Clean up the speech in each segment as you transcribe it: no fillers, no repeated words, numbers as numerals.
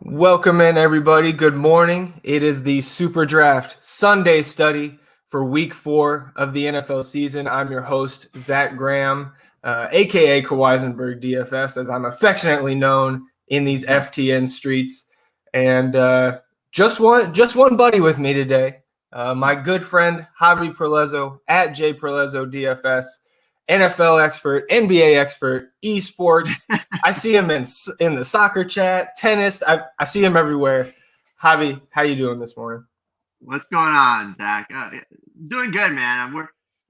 Welcome in, everybody. Good morning. It is the SuperDraft Sunday Study for Week 4 of the NFL season. I'm your host, Zac Graham, aka Kawhisenberg DFS, as I'm affectionately known in these FTN streets. And just one buddy with me today, my good friend Javi Prellezo at JPrellezoDFS. NFL expert, NBA expert, esports. I see him in the soccer chat, tennis. I see him everywhere. Javi, how you doing this morning? What's going on, Zac? Doing good, man.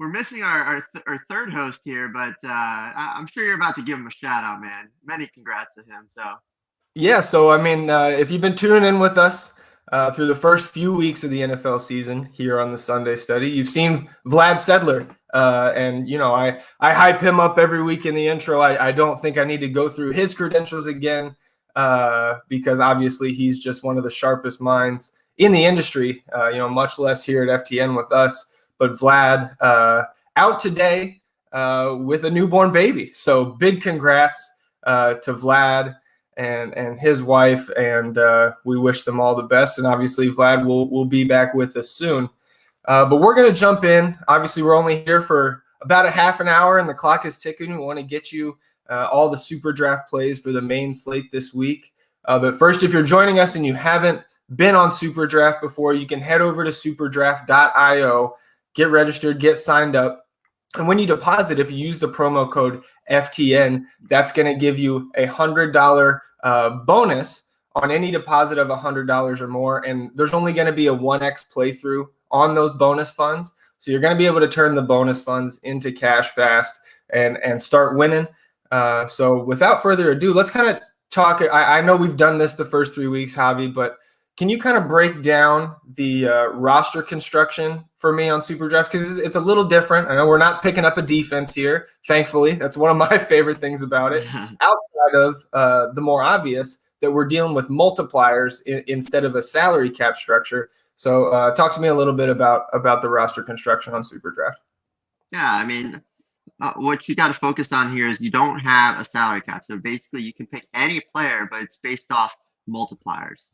We're missing our third host here, but I'm sure you're about to give him a shout out, man. Many congrats to him. Yeah, so I mean, if you've been tuning in with us through the first few weeks of the NFL season here on the Sunday Study, you've seen Vlad Sedler. And, you know, I hype him up every week in the intro. I don't think I need to go through his credentials again because obviously he's just one of the sharpest minds in the industry, much less here at FTN with us. But Vlad out today with a newborn baby. So big congrats to Vlad and his wife, and we wish them all the best. And obviously Vlad will be back with us soon. But we're going to jump in. Obviously, we're only here for about a half an hour, and the clock is ticking. We want to get you all the super draft plays for the main slate this week. But first, if you're joining us and you haven't been on SuperDraft before, you can head over to superdraft.io, get registered, get signed up. And when you deposit, if you use the promo code FTN, that's going to give you a $100 bonus on any deposit of $100 or more. And there's only going to be a 1x playthrough on those bonus funds. So you're going to be able to turn the bonus funds into cash fast and start winning. So without further ado, let's kind of talk. I know we've done this the first 3 weeks, Javi, but can you kind of break down the roster construction for me on SuperDraft? Because it's a little different. I know we're not picking up a defense here, thankfully. That's one of my favorite things about it. Outside of the more obvious that we're dealing with multipliers instead of a salary cap structure. So talk to me a little bit about the roster construction on SuperDraft. Yeah, I mean, what you got to focus on here is you don't have a salary cap. So basically, you can pick any player, but it's based off multipliers.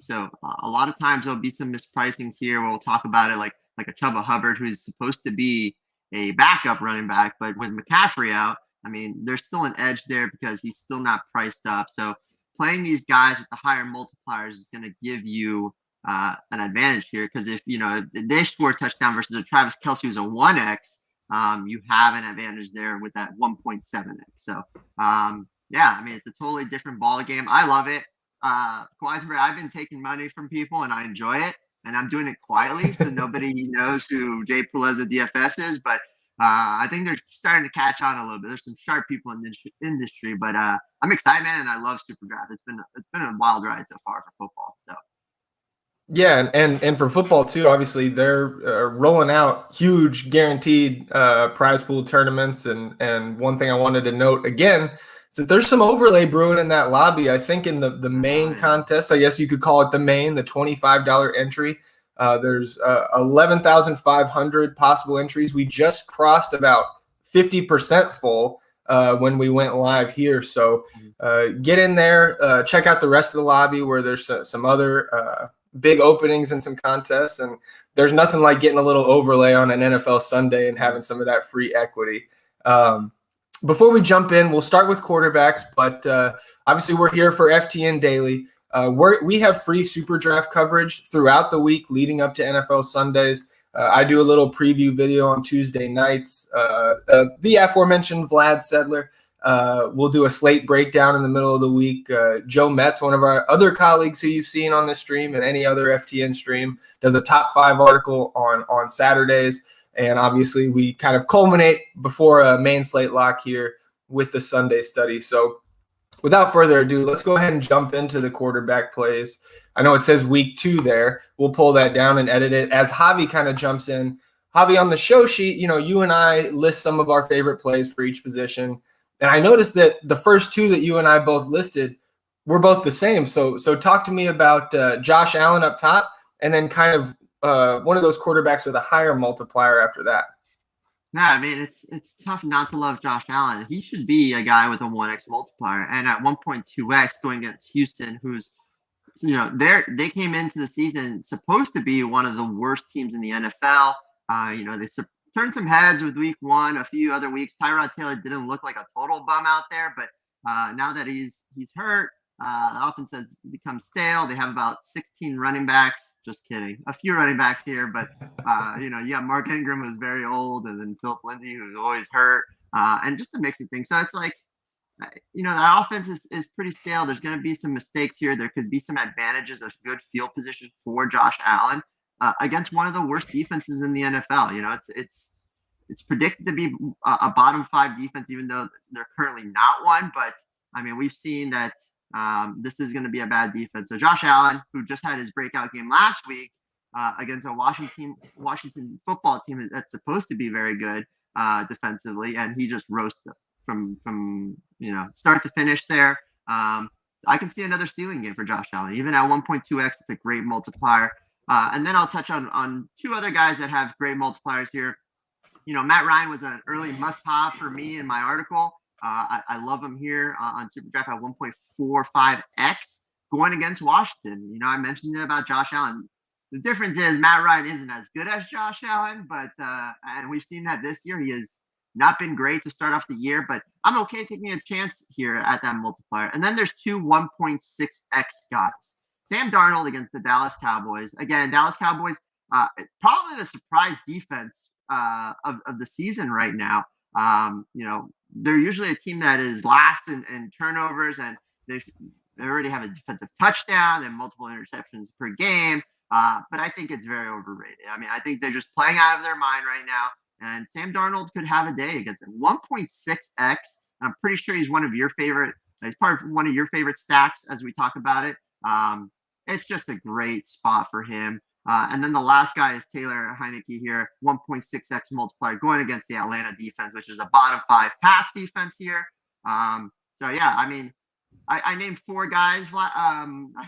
So a lot of times there'll be some mispricings here. We'll talk about it like a Chuba Hubbard, who's supposed to be a backup running back, but with McCaffrey out, I mean, there's still an edge there because he's still not priced up. So playing these guys with the higher multipliers is going to give you an advantage here, because if they score a touchdown versus a Travis Kelsey who's a 1x, you have an advantage there with that 1.7x. So yeah, I mean, it's a totally different ball game. I love it. I've been taking money from people and I enjoy it, and I'm doing it quietly so nobody knows who JPrellezoDFS is, but I think they're starting to catch on a little bit. There's some sharp people in this industry, but I'm excited, man, and I love SuperDraft. It's been a wild ride so far for football. So yeah, and for football too, obviously they're rolling out huge guaranteed prize pool tournaments. And one thing I wanted to note again is that there's some overlay brewing in that lobby. I think in the main contest, I guess you could call it the $25 entry. There's 11,500 possible entries. We just crossed about 50% full when we went live here. So get in there, check out the rest of the lobby where there's some other big openings and some contests, and there's nothing like getting a little overlay on an NFL Sunday and having some of that free equity. Before we jump in, we'll start with quarterbacks, but obviously we're here for FTN Daily. We have free super draft coverage throughout the week leading up to NFL Sundays. I do a little preview video on Tuesday nights. The aforementioned Vlad Sedler. We'll do a slate breakdown in the middle of the week. Joe Metz, one of our other colleagues who you've seen on this stream and any other FTN stream, does a top 5 article on Saturdays. And obviously we kind of culminate before a main slate lock here with the Sunday study. So without further ado, let's go ahead and jump into the quarterback plays. I know it says week 2 there. We'll pull that down and edit it as Javi kind of jumps in. Javi, on the show sheet, you and I list some of our favorite plays for each position. And I noticed that the first 2 that you and I both listed were both the same. So talk to me about Josh Allen up top, and then kind of one of those quarterbacks with a higher multiplier after that. Yeah, I mean, it's tough not to love Josh Allen. He should be a guy with a 1x multiplier. And at 1.2x going against Houston, who's they came into the season supposed to be one of the worst teams in the NFL. They turned some heads with week 1. A few other weeks, Tyrod Taylor didn't look like a total bum out there, but now that he's hurt, the offense has become stale. They have about 16 running backs. Just kidding. A few running backs here, but you got Mark Ingram, who's very old, and then Philip Lindsay, who's always hurt, and just a mix of things. So it's like, that offense is pretty stale. There's going to be some mistakes here. There could be some advantages of good field position for Josh Allen against one of the worst defenses in the NFL. It's predicted to be a bottom 5 defense, even though they're currently not one. But I mean, we've seen that this is going to be a bad defense. So Josh Allen, who just had his breakout game last week against a Washington football team that's supposed to be very good defensively, and he just roasted them from start to finish there. I can see another ceiling game for Josh Allen. Even at 1.2x, it's a great multiplier. And then I'll touch on 2 other guys that have great multipliers here. Matt Ryan was an early must-have for me in my article. I love him here on SuperDraft at 1.45x going against Washington. I mentioned it about Josh Allen. The difference is Matt Ryan isn't as good as Josh Allen, but and we've seen that this year. He has not been great to start off the year, but I'm okay taking a chance here at that multiplier. And then there's 2 1.6x guys. Sam Darnold against the Dallas Cowboys. Again, Dallas Cowboys, probably the surprise defense of the season right now. They're usually a team that is last in turnovers, and they already have a defensive touchdown and multiple interceptions per game. But I think it's very overrated. I mean, I think they're just playing out of their mind right now. And Sam Darnold could have a day against it. 1.6x. I'm pretty sure he's one of your favorite. He's part of one of your favorite stacks as we talk about it. It's just a great spot for him. And then the last guy is Taylor Heineke here, 1.6x multiplier going against the Atlanta defense, which is a bottom 5 pass defense here. So yeah, I mean, I named 4 guys. I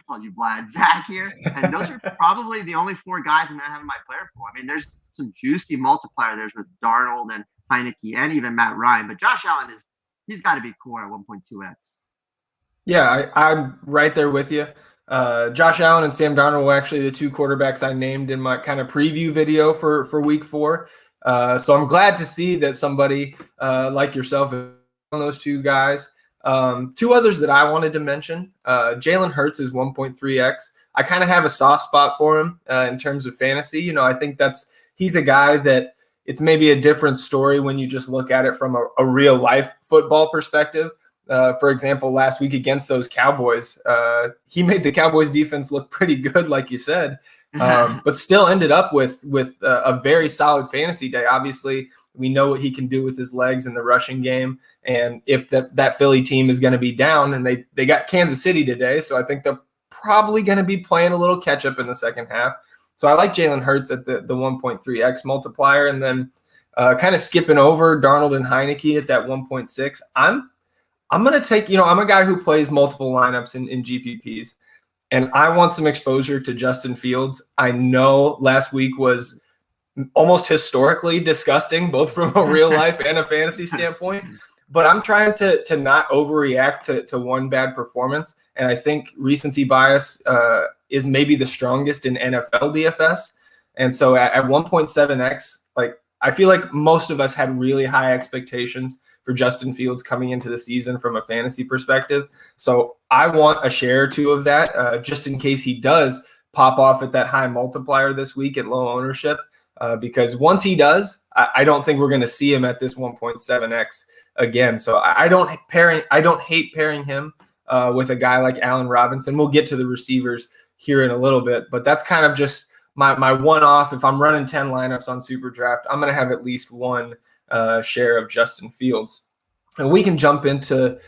called you Vlad, Zach here, and those are probably the only 4 guys I'm gonna have in my player pool. I mean, there's some juicy multiplier there's with Darnold and Heineke and even Matt Ryan, but Josh Allen he's got to be core at 1.2x. Yeah, I'm right there with you. Josh Allen and Sam Darnold were actually the 2 quarterbacks I named in my kind of preview video for week 4. So I'm glad to see that somebody like yourself is on those 2 guys. 2 others that I wanted to mention, Jalen Hurts is 1.3x. I kind of have a soft spot for him in terms of fantasy. I think he's a guy that it's maybe a different story when you just look at it from a real life football perspective. For example, last week against those Cowboys, he made the Cowboys defense look pretty good, like you said, but still ended up with a very solid fantasy day. Obviously, we know what he can do with his legs in the rushing game. And if that Philly team is going to be down, and they got Kansas City today, so I think they're probably going to be playing a little catch up in the second half. So I like Jalen Hurts at the 1.3x multiplier, and then kind of skipping over Darnold and Heineke at that 1.6. I'm going to take, I'm a guy who plays multiple lineups in GPPs, and I want some exposure to Justin Fields. I know last week was almost historically disgusting, both from a real life and a fantasy standpoint, but I'm trying to not overreact to one bad performance. And I think recency bias is maybe the strongest in NFL DFS. And so at 1.7x, I feel like most of us had really high expectations for Justin Fields coming into the season from a fantasy perspective. So I want a share or 2 of that just in case he does pop off at that high multiplier this week at low ownership. Because once he does, I don't think we're going to see him at this 1.7x again. So I don't hate pairing him with a guy like Allen Robinson. We'll get to the receivers here in a little bit, but that's kind of just my one-off. If I'm running 10 lineups on SuperDraft, I'm going to have at least one share of Justin Fields. And we can jump into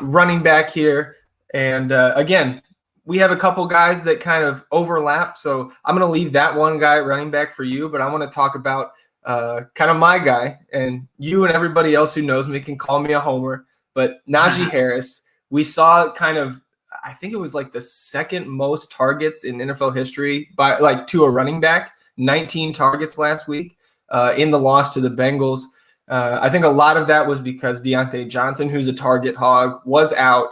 running back here. And again, we have a couple guys that kind of overlap. So I'm going to leave that one guy running back for you, but I want to talk about kind of my guy, and you and everybody else who knows me can call me a homer, but Najee Harris, we saw kind of, I think it was like the second most targets in NFL history to a running back, 19 targets last week in the loss to the Bengals. I think a lot of that was because Deontay Johnson, who's a target hog, was out.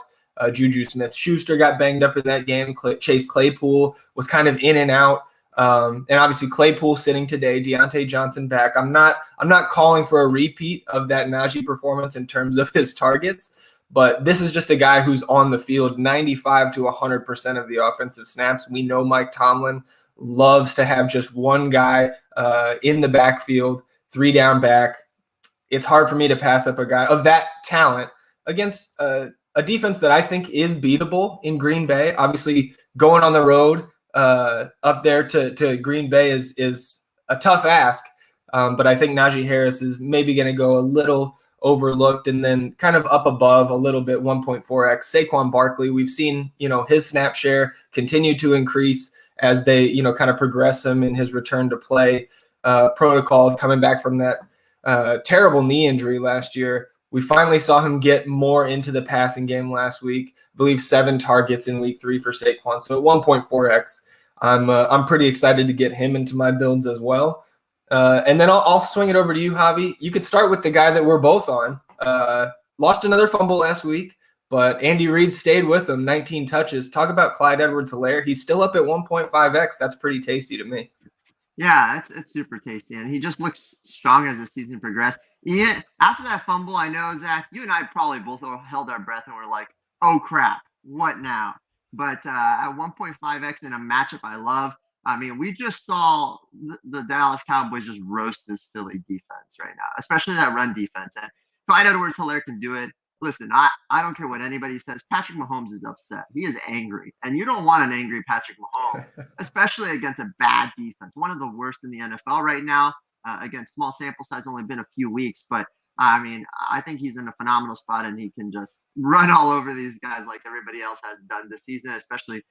Juju Smith-Schuster got banged up in that game. Chase Claypool was kind of in and out. And obviously Claypool sitting today, Deontay Johnson back. I'm not calling for a repeat of that Najee performance in terms of his targets, but this is just a guy who's on the field 95 to 100% of the offensive snaps. We know Mike Tomlin loves to have just one guy in the backfield, 3 down back. It's hard for me to pass up a guy of that talent against a defense that I think is beatable in Green Bay. Obviously, going on the road up there to Green Bay is a tough ask, but I think Najee Harris is maybe going to go a little overlooked and then kind of up above a little bit, 1.4x. Saquon Barkley, we've seen his snap share continue to increase as they kind of progress him in his return to play protocols, coming back from that terrible knee injury last year. We finally saw him get more into the passing game last week. I believe 7 targets in week 3 for Saquon. So at 1.4x, I'm pretty excited to get him into my builds as well. And then I'll swing it over to you, Javi. You could start with the guy that we're both on. Lost another fumble last week, but Andy Reid stayed with him, 19 touches. Talk about Clyde Edwards-Helaire. He's still up at 1.5x. That's pretty tasty to me. Yeah, it's super tasty, and he just looks strong as the season progressed. Yeah, after that fumble, I know, Zach, you and I probably both held our breath and were like, oh, crap, what now? But at 1.5x in a matchup I love, I mean, we just saw the Dallas Cowboys just roast this Philly defense right now, especially that run defense. And Clyde Edwards-Helaire can do it. Listen, I don't care what anybody says. Patrick Mahomes is upset. He is angry. And you don't want an angry Patrick Mahomes, especially against a bad defense. One of the worst in the NFL right now. Again, small sample size, only been a few weeks. But, I mean, I think he's in a phenomenal spot, and he can just run all over these guys like everybody else has done this season, especially,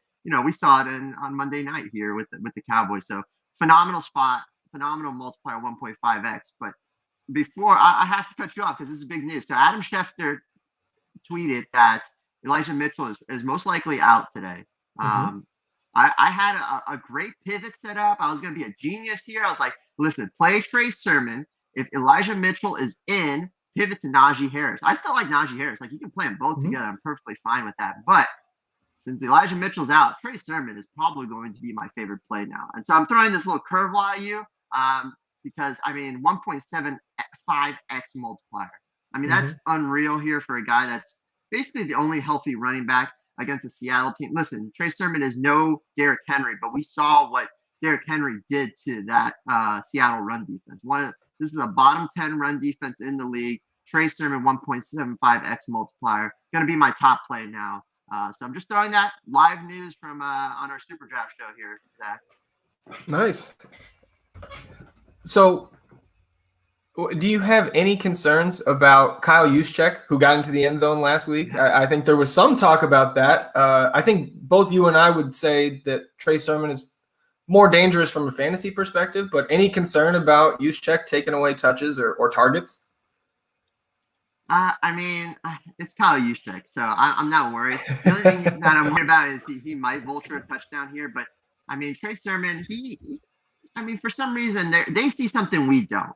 we saw it on Monday night here with the Cowboys. So, phenomenal spot, phenomenal multiplier, 1.5x. But before, I have to cut you off because this is big news. So, Adam Schefter tweeted that Elijah Mitchell is most likely out today. I had a great pivot set up. I was going to be a genius here. I was like, listen, play Trey Sermon. If Elijah Mitchell is in, pivot to Najee Harris. I still like Najee Harris. Like, you can play them both together. I'm perfectly fine with that. But since Elijah Mitchell's out, Trey Sermon is probably going to be my favorite play now. And so I'm throwing this little curveball at you because, I mean, 1.75x multiplier. I mean, that's unreal here for a guy that's basically the only healthy running back against the Seattle team. Listen, Trey Sermon is no Derrick Henry, but we saw what Derrick Henry did to that Seattle run defense. This is a bottom 10 run defense in the league. Trey Sermon, 1.75x multiplier. Going to be my top play now. So I'm just throwing that live news from on our SuperDraft show here, Zach. Nice. So, do you have any concerns about Kyle Juszczyk, who got into the end zone last week? I think there was some talk about that. I think both you and I would say that Trey Sermon is more dangerous from a fantasy perspective, but any concern about Juszczyk taking away touches or targets? I mean, it's Kyle Juszczyk, so I'm not worried. The only thing that I'm worried about is he might vulture a touchdown here, but I mean, Trey Sermon, for some reason, they see something we don't.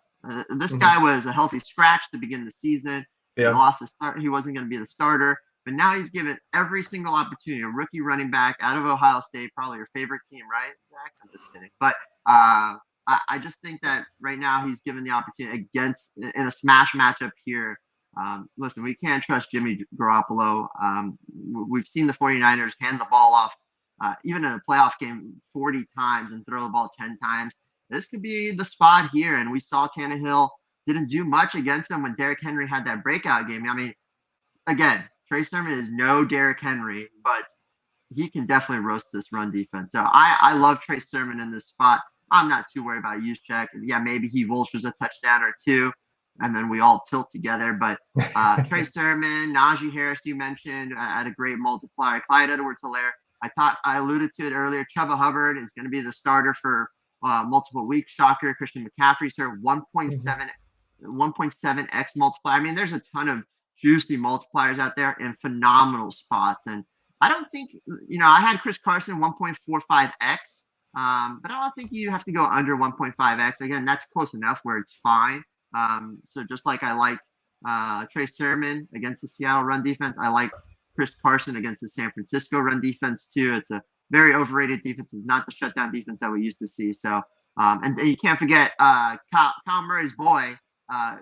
This guy was a healthy scratch to begin the season. Yeah. He lost the start. He wasn't going to be the starter, but now he's given every single opportunity. A rookie running back out of Ohio State, probably your favorite team, right, Zach? I'm just kidding. But I just think that right now he's given the opportunity in a smash matchup here. Listen, we can't trust Jimmy Garoppolo. We've seen the 49ers hand the ball off, even in a playoff game, 40 times and throw the ball 10 times. This could be the spot here. And we saw Tannehill didn't do much against him when Derrick Henry had that breakout game. I mean, again, Trey Sermon is no Derrick Henry, but he can definitely roast this run defense. So I love Trey Sermon in this spot. I'm not too worried about Juszczyk. Yeah, maybe he vultures a touchdown or two, and then we all tilt together. But Trey Sermon, Najee Harris, you mentioned, at a great multiplier. Clyde Edwards-Helaire. I alluded to it earlier. Chuba Hubbard is going to be the starter for multiple weeks. Shocker. Christian McCaffrey, sir, 1.7x multiplier. I mean, there's a ton of juicy multipliers out there in phenomenal spots. And I don't think, I had Chris Carson 1.45x, but I don't think you have to go under 1.5x. Again, that's close enough where it's fine. So just like I like Trey Sermon against the Seattle run defense, I like Chris Carson against the San Francisco run defense too. It's a very overrated defense. It's not the shutdown defense that we used to see. So, and you can't forget Kyle Murray's boy,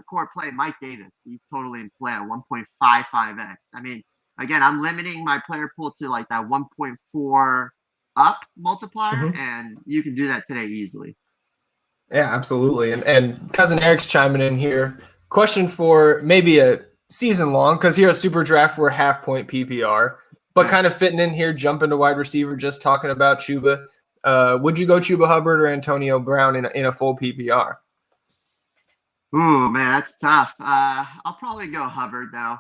core play, Mike Davis. He's totally in play at 1.55x. I mean, again, I'm limiting my player pool to like that 1.4 up multiplier, and you can do that today easily. Yeah, absolutely. And Cousin Eric's chiming in here. Question for maybe a season long, because here at SuperDraft, we're half point PPR, but kind of fitting in here, jumping to wide receiver, just talking about Chuba. Would you go Chuba Hubbard or Antonio Brown in a full PPR? Ooh, man, that's tough. I'll probably go Hubbard, though.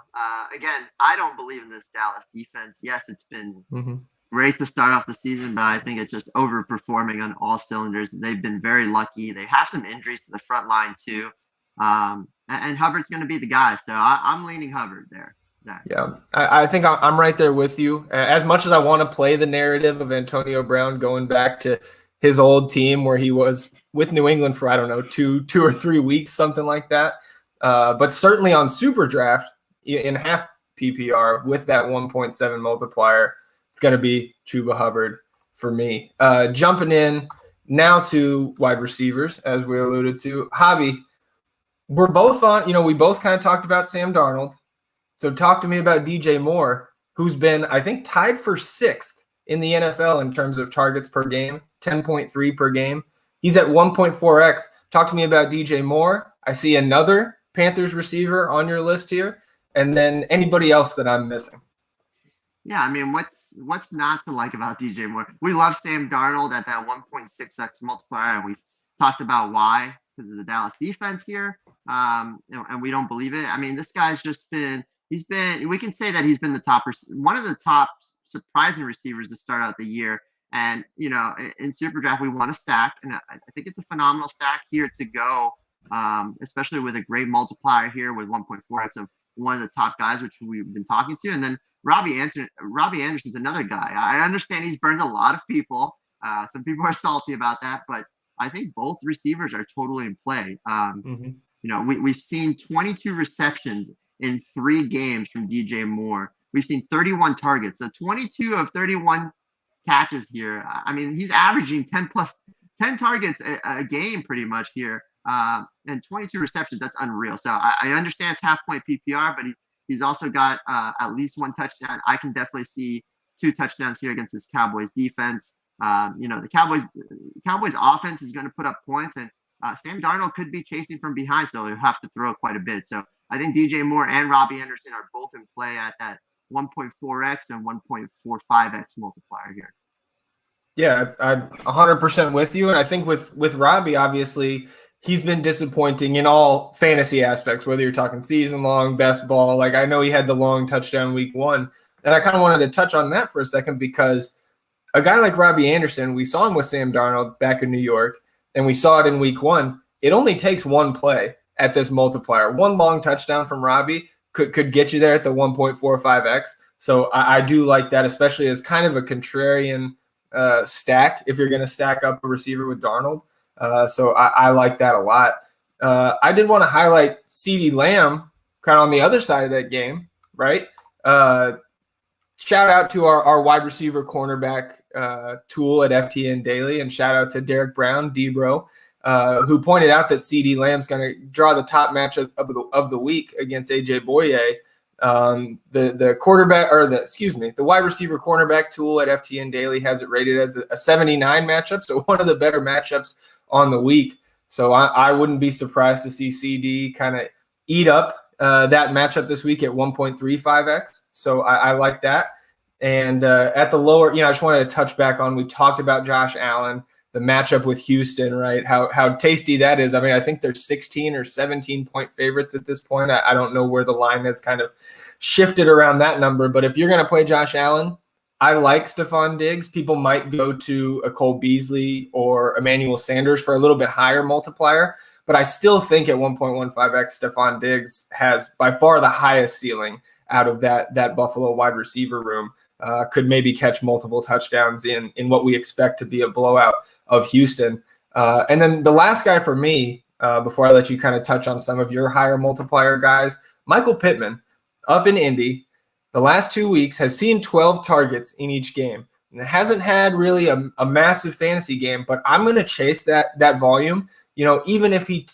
Again, I don't believe in this Dallas defense. Yes, it's been great to start off the season, but I think it's just overperforming on all cylinders. They've been very lucky. They have some injuries to the front line, too. And Hubbard's going to be the guy. So I'm leaning Hubbard there. Yeah, I think I'm right there with you. As much as I want to play the narrative of Antonio Brown going back to his old team where he was with New England for, I don't know, two or 3 weeks, something like that. But certainly on SuperDraft in half PPR with that 1.7 multiplier, it's going to be Chuba Hubbard for me. Jumping in now to wide receivers, as we alluded to. Javi, we're both on, we both kind of talked about Sam Darnold. So talk to me about DJ Moore, who's been, I think, tied for 6th in the NFL in terms of targets per game, 10.3 per game. He's at 1.4x. Talk to me about DJ Moore. I see another Panthers receiver on your list here, and then anybody else that I'm missing. Yeah, I mean, what's not to like about DJ Moore? We love Sam Darnold at that 1.6x multiplier, and we've talked about why, because of the Dallas defense here, and we don't believe it. I mean, this guy's just been – we can say that he's been one of the top surprising receivers to start out the year. And, in SuperDraft, we want to stack. And I think it's a phenomenal stack here to go, especially with a great multiplier here with 1.4x of one of the top guys, which we've been talking to. And then Robbie Anderson's another guy. I understand he's burned a lot of people. Some people are salty about that, but I think both receivers are totally in play. We've seen 22 receptions in 3 games from DJ Moore. We've seen 31 targets. So 22 of 31 catches here. I mean, he's averaging 10 targets a game pretty much here. And 22 receptions, that's unreal. So I understand it's half point PPR, but he's also got at least 1 touchdown. I can definitely see 2 touchdowns here against this Cowboys defense. The Cowboys offense is going to put up points, and Sam Darnold could be chasing from behind, so he'll have to throw quite a bit. So I think DJ Moore and Robbie Anderson are both in play at that 1.4x and 1.45x multiplier here. Yeah, I'm 100% with you. And I think with Robbie, obviously, he's been disappointing in all fantasy aspects, whether you're talking season long, best ball. Like, I know he had the long touchdown week 1. And I kind of wanted to touch on that for a second, because a guy like Robbie Anderson, we saw him with Sam Darnold back in New York, and we saw it in week 1. It only takes 1 play at this multiplier. 1 long touchdown from Robbie could get you there at the 1.45x. So I do like that, especially as kind of a contrarian stack if you're going to stack up a receiver with Darnold. So I like that a lot. I did want to highlight CeeDee Lamb kind of on the other side of that game, right? Shout out to our wide receiver cornerback tool at FTN Daily, and shout out to Derek Brown, D-Bro, who pointed out that CeeDee Lamb's going to draw the top match of the week against AJ Boye. The wide receiver cornerback tool at FTN Daily has it rated as a 79 matchup, so one of the better matchups on the week. So I wouldn't be surprised to see CD kind of eat up that matchup this week at 1.35x. So I like that. And at the lower, I just wanted to touch back on, we talked about Josh Allen, the matchup with Houston, right? How tasty that is. I mean, I think they're 16 or 17 point favorites at this point. I don't know where the line has kind of shifted around that number, but if you're going to play Josh Allen, I like Stephon Diggs. People might go to a Cole Beasley or Emmanuel Sanders for a little bit higher multiplier, but I still think at 1.15x, Stephon Diggs has by far the highest ceiling out of that Buffalo wide receiver room. Could maybe catch multiple touchdowns in what we expect to be a blowout of Houston. And then the last guy for me, before I let you kind of touch on some of your higher multiplier guys, Michael Pittman up in Indy. the last 2 weeks has seen 12 targets in each game. And it hasn't had really a massive fantasy game, but I'm going to chase that volume, even if he,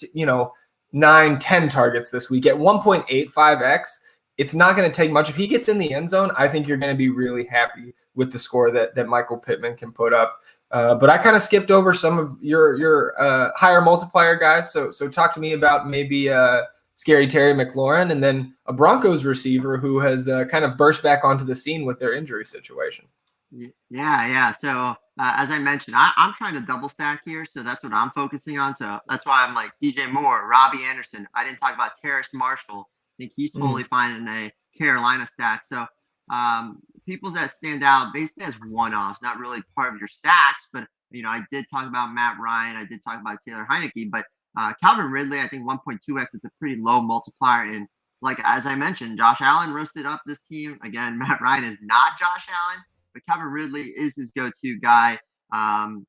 9, 10 targets this week at 1.85x. It's not going to take much. If he gets in the end zone, I think you're going to be really happy with the score that Michael Pittman can put up. But I kind of skipped over some of your higher multiplier guys. So talk to me about maybe Scary Terry McLaurin and then a Broncos receiver who has kind of burst back onto the scene with their injury situation. Yeah. So as I mentioned, I'm trying to double stack here. So that's what I'm focusing on. So that's why I'm like DJ Moore, Robbie Anderson. I didn't talk about Terrace Marshall. I think he's totally fine in a Carolina stack. So people that stand out basically as one-offs, not really part of your stacks. But, I did talk about Matt Ryan. I did talk about Taylor Heineke. But Calvin Ridley, I think 1.2x is a pretty low multiplier. And like, as I mentioned, Josh Allen roasted up this team. Again, Matt Ryan is not Josh Allen, but Calvin Ridley is his go-to guy. Him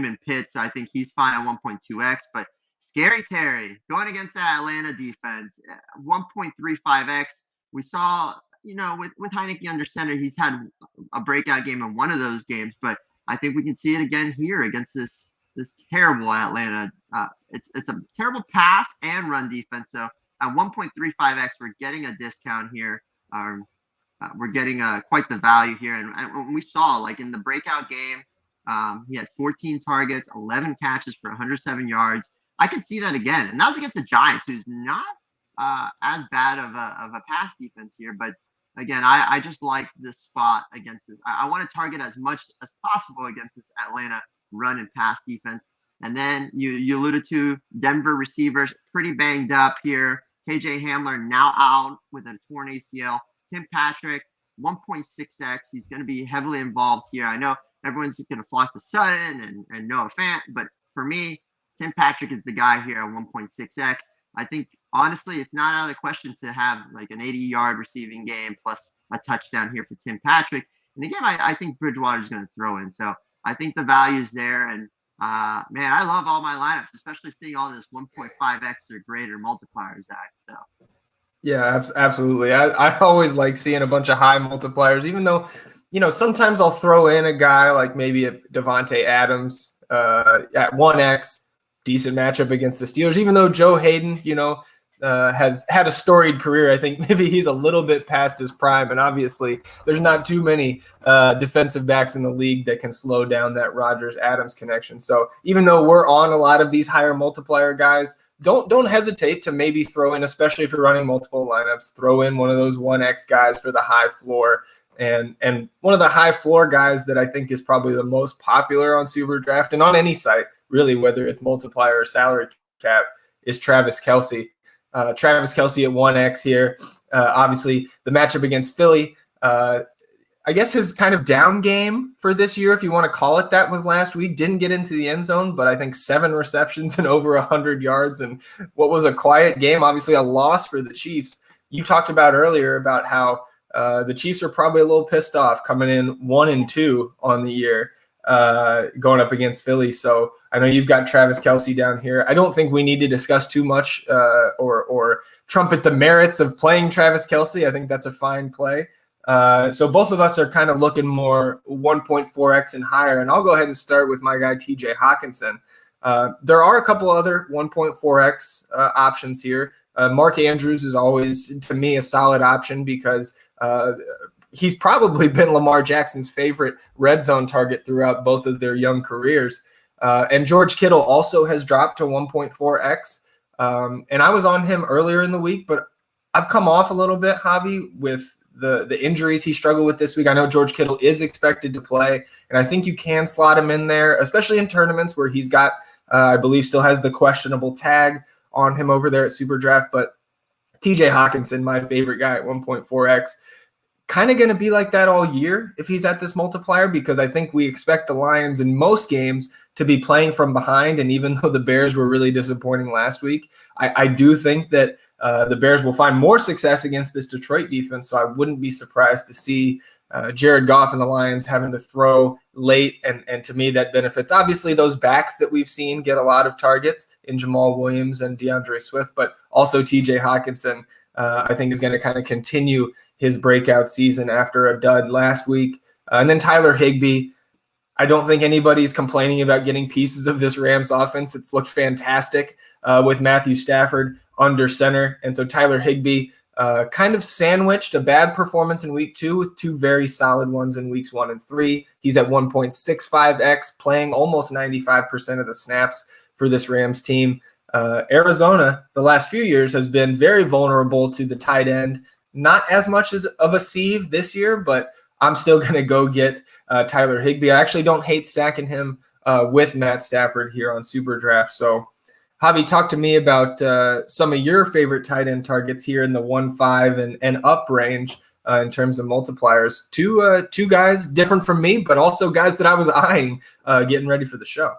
and Pitts, I think he's fine at 1.2x. But Scary Terry going against that Atlanta defense, 1.35x. We saw, with Heineke under center, he's had a breakout game in one of those games, but I think we can see it again here against this terrible Atlanta. It's a terrible pass and run defense. So at 1.35x, we're getting a discount here. We're getting quite the value here. And we saw, like in the breakout game, he had 14 targets, 11 catches for 107 yards. I could see that again. And that was against the Giants, who's not as bad of a pass defense here. But again, I just like this spot against this. I want to target as much as possible against this Atlanta run and pass defense. And then you alluded to Denver receivers, pretty banged up here. KJ Hamler now out with a torn ACL. Tim Patrick, 1.6x. He's going to be heavily involved here. I know everyone's going to flock to Sutton and Noah Fant, but for me, Tim Patrick is the guy here at 1.6x. I think, honestly, it's not out of the question to have like an 80-yard receiving game plus a touchdown here for Tim Patrick. And again, I think Bridgewater is going to throw in. So I think the value's there. And, man, I love all my lineups, especially seeing all this 1.5x or greater multipliers, Zach. So. Yeah, absolutely. I always like seeing a bunch of high multipliers, even though, sometimes I'll throw in a guy like maybe a Devontae Adams at 1x. Decent matchup against the Steelers, even though Joe Hayden, has had a storied career. I think maybe he's a little bit past his prime, and obviously there's not too many defensive backs in the league that can slow down that Rodgers-Adams connection. So even though we're on a lot of these higher multiplier guys, don't hesitate to maybe throw in, especially if you're running multiple lineups, throw in one of those 1x guys for the high floor. And one of the high floor guys that I think is probably the most popular on SuperDraft and on any site, really, whether it's multiplier or salary cap, is Travis Kelsey. Travis Kelsey at 1x here. Obviously, the matchup against Philly, I guess his kind of down game for this year, if you want to call it that, was last week. Didn't get into the end zone, but I think 7 receptions and over 100 yards and what was a quiet game, obviously a loss for the Chiefs. You talked about earlier about how the Chiefs are probably a little pissed off coming in 1-2 on the year, going up against Philly. So I know you've got Travis Kelsey down here. I don't think we need to discuss too much or trumpet the merits of playing Travis Kelsey. I think that's a fine play. So both of us are kind of looking more 1.4x and higher. And I'll go ahead and start with my guy, TJ Hawkinson. There are a couple other 1.4x options here. Mark Andrews is always, to me, a solid option because he's probably been Lamar Jackson's favorite red zone target throughout both of their young careers. And George Kittle also has dropped to 1.4x. And I was on him earlier in the week, but I've come off a little bit, Javi, with the injuries he struggled with this week. I know George Kittle is expected to play, and I think you can slot him in there, especially in tournaments where he's got, I believe, still has the questionable tag on him over there at SuperDraft. But TJ Hawkinson, my favorite guy at 1.4x, kind of going to be like that all year if he's at this multiplier, because I think we expect the Lions in most games to be playing from behind. And even though the Bears were really disappointing last week, I do think that the Bears will find more success against this Detroit defense. So I wouldn't be surprised to see Jared Goff and the Lions having to throw late. And to me, that benefits obviously those backs that we've seen get a lot of targets in Jamal Williams and DeAndre Swift, but also TJ Hawkinson, I think, is going to kind of continue his breakout season after a dud last week. And then Tyler Higbee. I don't think anybody's complaining about getting pieces of this Rams offense. It's looked fantastic with Matthew Stafford under center. And so Tyler Higbee kind of sandwiched a bad performance in week 2 with 2 very solid ones in weeks 1 and 3. He's at 1.65x, playing almost 95% of the snaps for this Rams team. Arizona, the last few years, has been very vulnerable to the tight end. Not as much as of a sieve this year, but I'm still going to go get Tyler Higbee. I actually don't hate stacking him with Matt Stafford here on SuperDraft. So, Javi, talk to me about some of your favorite tight end targets here in the 1-5 and up range in terms of multipliers. Two guys different from me, but also guys that I was eyeing getting ready for the show.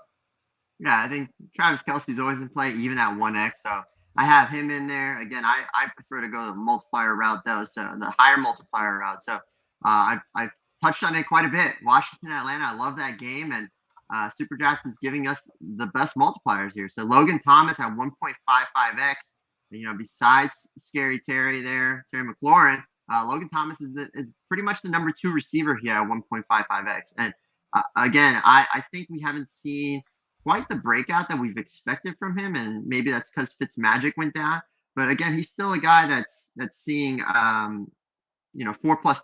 Yeah, I think Travis Kelsey's always in play, even at 1x. So I have him in there. Again, I prefer to go the multiplier route, though, so the higher multiplier route. So I've touched on it quite a bit. Washington, Atlanta, I love that game. And SuperDraft is giving us the best multipliers here. So Logan Thomas at 1.55x. Besides Scary Terry there, Terry McLaurin, Logan Thomas is pretty much the number 2 receiver here at 1.55x. And again, I think we haven't seen quite the breakout that we've expected from him, and maybe that's because Fitzmagic went down. But again, he's still a guy that's seeing 4+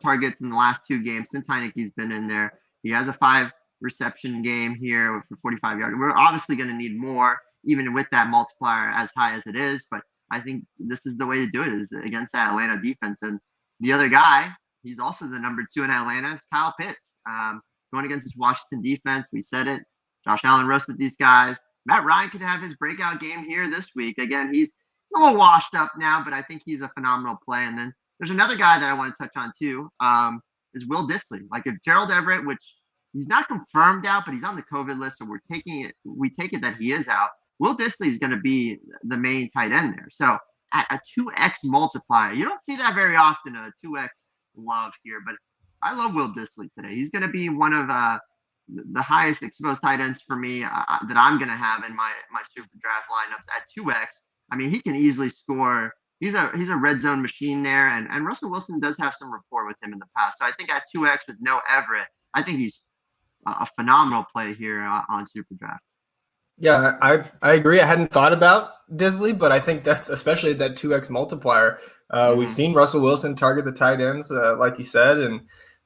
targets in the last 2 games since Heineke's been in there. He has a 5 reception game here for 45 yards. We're obviously going to need more, even with that multiplier as high as it is. But I think this is the way to do it, is against that Atlanta defense. And the other guy, he's also the number 2 in Atlanta, is Kyle Pitts. Going against this Washington defense, we said it. Josh Allen roasted these guys. Matt Ryan could have his breakout game here this week. Again, he's a little washed up now, but I think he's a phenomenal play. And then there's another guy that I want to touch on too, is Will Dissly. Like, if Gerald Everett, which he's not confirmed out, but he's on the COVID list, so we take it that he is out. Will Dissly is going to be the main tight end there. So at a 2x multiplier, you don't see that very often, a 2x love here, but I love Will Dissly today. He's going to be one of the highest exposed tight ends for me that I'm going to have in my SuperDraft lineups at 2x. I mean, he can easily score. He's a red zone machine there, and Russell Wilson does have some rapport with him in the past. So I think at 2x with no Everett, I think he's a phenomenal play here on SuperDraft. Yeah, I agree. I hadn't thought about Dissly, but I think that's especially that 2x multiplier. We've seen Russell Wilson target the tight ends, like you said, and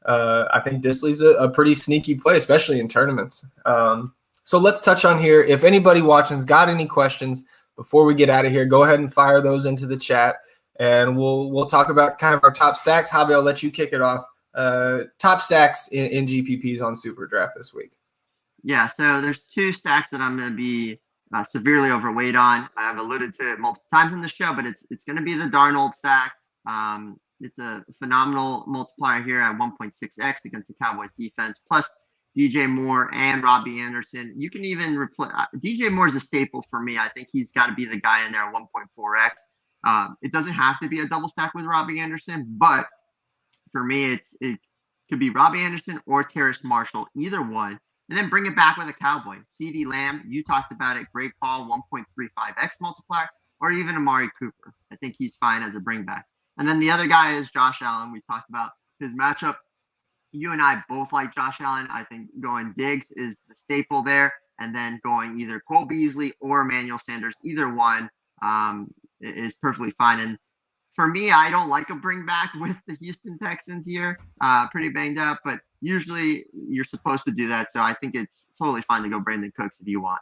I think Dissly's a pretty sneaky play, especially in tournaments. So let's touch on here. If anybody watching's got any questions before we get out of here, go ahead and fire those into the chat, and we'll talk about kind of our top stacks. Javi, I'll let you kick it off. Top stacks in GPPs on SuperDraft this week. Yeah, so there's 2 stacks that I'm going to be severely overweight on. I've alluded to it multiple times in the show, but it's going to be the Darnold stack. It's a phenomenal multiplier here at 1.6x against the Cowboys defense, plus DJ Moore and Robbie Anderson. You can even replace DJ Moore is a staple for me. I think he's got to be the guy in there at 1.4x. It doesn't have to be a double stack with Robbie Anderson, but for me, it could be Robbie Anderson or Terrace Marshall, either one. And then bring it back with a Cowboy. CeeDee Lamb, you talked about it. Great call, 1.35x multiplier, or even Amari Cooper. I think he's fine as a bring back. And then the other guy is Josh Allen. We talked about his matchup. You and I both like Josh Allen. I think going Diggs is the staple there. And then going either Cole Beasley or Emmanuel Sanders, either one is perfectly fine. And for me, I don't like a bring back with the Houston Texans here. Pretty banged up, but usually you're supposed to do that. So I think it's totally fine to go Brandon Cooks if you want.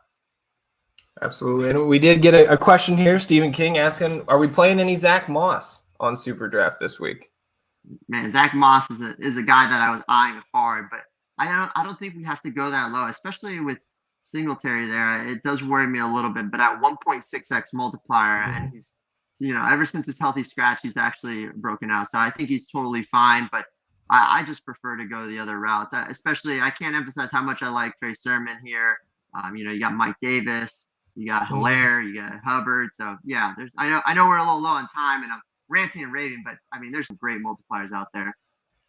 Absolutely. And we did get a question here. Stephen King asking, are we playing any Zach Moss on SuperDraft this week? Man, Zach Moss is a guy that I was eyeing hard, but I don't think we have to go that low, especially with Singletary there. It does worry me a little bit, but at 1.6x multiplier, and he's, ever since his healthy scratch, he's actually broken out. So I think he's totally fine, but I just prefer to go the other routes. Especially, I can't emphasize how much I like Trey Sermon here. You got Mike Davis, you got Hilaire, you got Hubbard. So yeah, I know we're a little low on time, and I'm ranting and raving, but I mean, there's some great multipliers out there.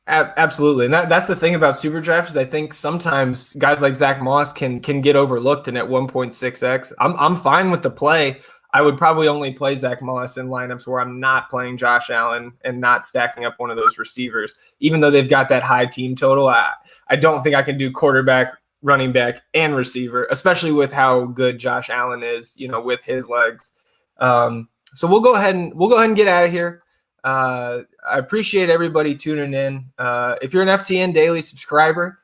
Absolutely. And that's the thing about SuperDraft is I think sometimes guys like Zach Moss can get overlooked, and at 1.6x, I'm fine with the play. I would probably only play Zach Moss in lineups where I'm not playing Josh Allen and not stacking up one of those receivers. Even though they've got that high team total, I don't think I can do quarterback, running back, and receiver, especially with how good Josh Allen is, with his legs. So we'll go ahead and get out of here. I appreciate everybody tuning in. If you're an FTN Daily subscriber,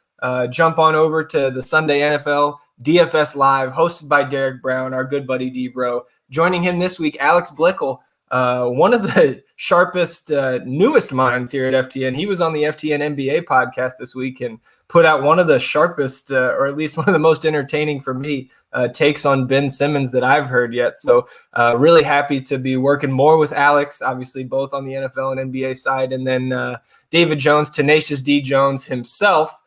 jump on over to the Sunday NFL DFS Live, hosted by Derek Brown, our good buddy D-Bro. Joining him this week, Alex Blickel, one of the sharpest, newest minds here at FTN. He was on the FTN NBA podcast this week and put out one of the sharpest, or at least one of the most entertaining for me, takes on Ben Simmons that I've heard yet. So really happy to be working more with Alex, obviously both on the NFL and NBA side. And then David Jones, Tenacious D Jones himself,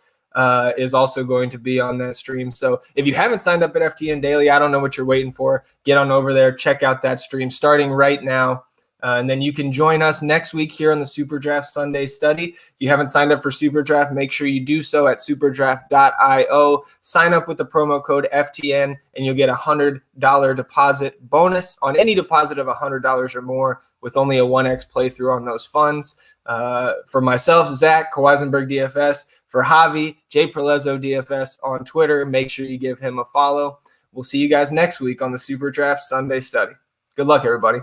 is also going to be on that stream. So if you haven't signed up at FTN Daily, I don't know what you're waiting for. Get on over there, check out that stream starting right now. And then you can join us next week here on the SuperDraft Sunday Study. If you haven't signed up for SuperDraft, make sure you do so at superdraft.io. Sign up with the promo code FTN, and you'll get a $100 deposit bonus on any deposit of $100 or more with only a 1x playthrough on those funds. For myself, Zach, Kawaisenberg DFS. For Javi, JPrellezoDFS on Twitter. Make sure you give him a follow. We'll see you guys next week on the SuperDraft Sunday Study. Good luck, everybody.